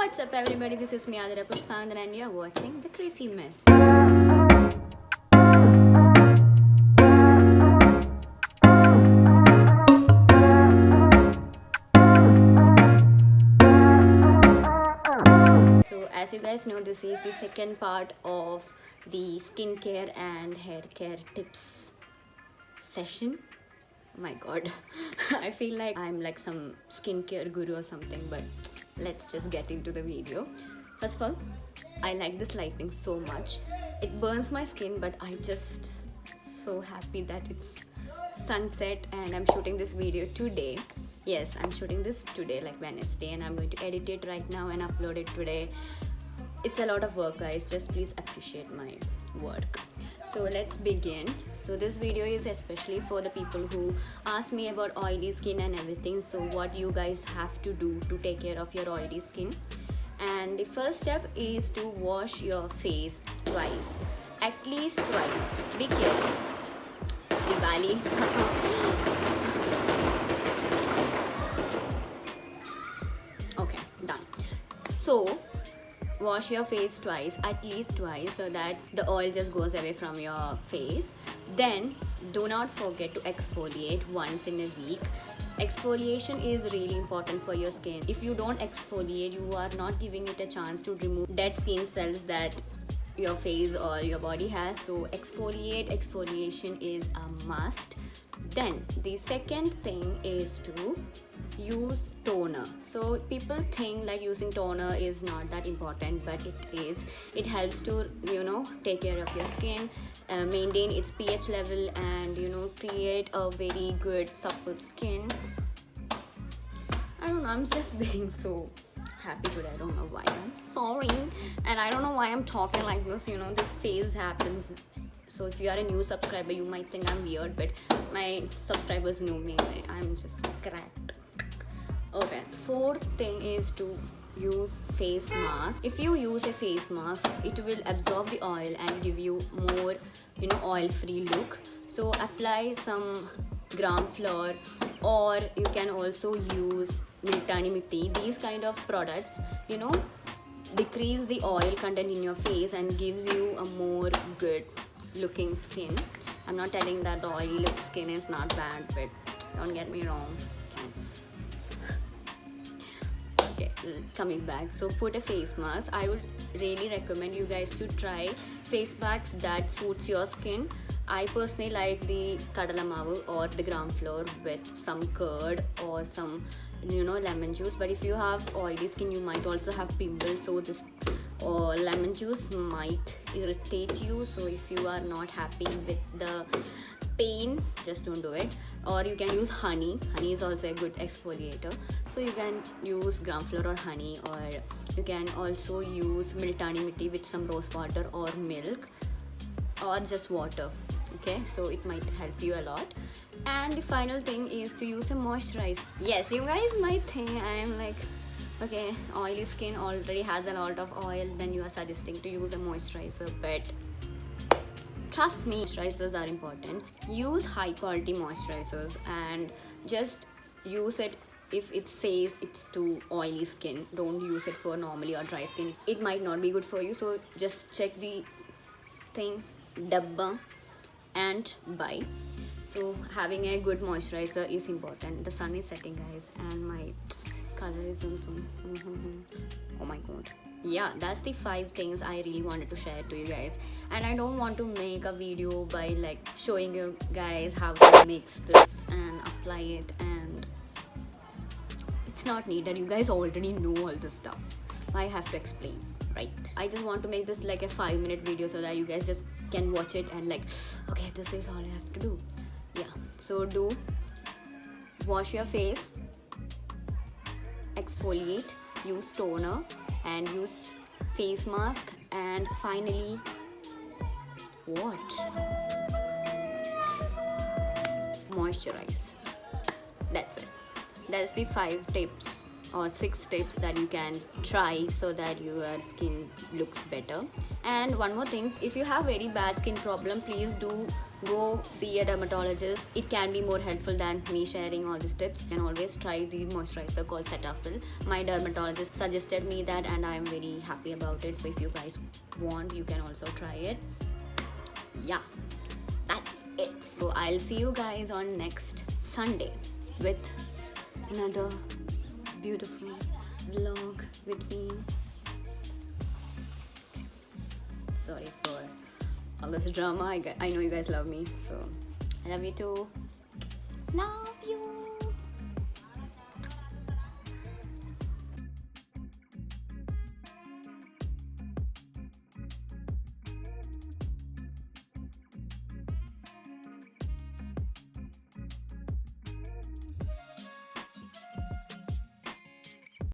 What's up everybody, this is me Adira Pushpandan and you're watching The Crazy Mess. So as you guys know, this is the second part of the skincare and hair care tips session. Oh my god, I feel like I'm like some skincare guru or something, but let's just get into the video. First of all, I like this lighting so much. It burns my skin, but I just so happy that it's sunset and I'm shooting this video today. Yes, I'm shooting this today, like Wednesday, and I'm going to edit it right now and upload it today. It's a lot of work, guys. Just please appreciate my work. So let's begin. So this video is especially for the people who ask me about oily skin and everything. So what you guys have to do to take care of your oily skin. And the first step is to wash your face twice, at least twice, because Diwali. Okay, done. So wash your face twice, at least twice, so that the oil just goes away from your face. Then do not forget to exfoliate once in a week. Exfoliation is really important for your skin. If you don't exfoliate, you are not giving it a chance to remove dead skin cells that your face or your body has. So exfoliation is a must. Then the second thing is to use toner. So people think like using toner is not that important, but it is. It helps to take care of your skin, maintain its pH level, and create a very good supple skin. I don't know, I'm just being so happy today. I don't know why. I'm sorry, and I don't know why I'm talking like this. This phase happens. So if you are a new subscriber, you might think I'm weird, but my subscribers know me. I'm just cracked. Okay, fourth thing is to use face mask. If you use a face mask, it will absorb the oil and give you more oil-free look. So apply some gram flour, or you can also use Multani Mitti. These kind of products decrease the oil content in your face and gives you a more good looking skin. I'm not telling that the oily look skin is not bad, but don't get me wrong. Okay, coming back, so put a face mask. I would really recommend you guys to try face packs that suits your skin. I personally like the kadala mavu or the gram flour with some curd or some lemon juice. But if you have oily skin, you might also have pimples, so this lemon juice might irritate you. So if you are not happy with the pain, just don't do it. Or you can use honey. Honey is also a good exfoliator, so you can use gram flour or honey, or you can also use Multani Mitti with some rose water or milk, or just water. Okay, so it might help you a lot. And the final thing is to use a moisturizer. Yes, you guys might think I'm like, okay, oily skin already has a lot of oil, then you are suggesting to use a moisturizer, but trust me, moisturizers are important. Use high quality moisturizers and just use it if it says it's too oily skin. Don't use it for normally or dry skin. It might not be good for you, so just check the thing, dabba, and buy. So having a good moisturizer is important. The sun is setting, guys, and my color is also oh my god. Yeah, that's the 5 things I really wanted to share to you guys. And I don't want to make a video by like showing you guys how to mix this and apply it, and it's not needed. You guys already know all this stuff. I have to explain, right? I just want to make this like a 5-minute video so that you guys just can watch it and like, okay, this is all I have to do. Yeah, so do wash your face, exfoliate, use toner, and use face mask, and finally what? Moisturize. That's it. That's the 5 tips or 6 tips that you can try so that your skin looks better. And one more thing, if you have very bad skin problem, please do go see a dermatologist. It can be more helpful than me sharing all these tips. You can always try the moisturizer called Cetaphil. My dermatologist suggested me that and I am very happy about it. So if you guys want, you can also try it. Yeah, that's it. So I'll see you guys on next Sunday with another beautiful vlog with me. Sorry for all this drama. I know you guys love me, so I love you too. Love you.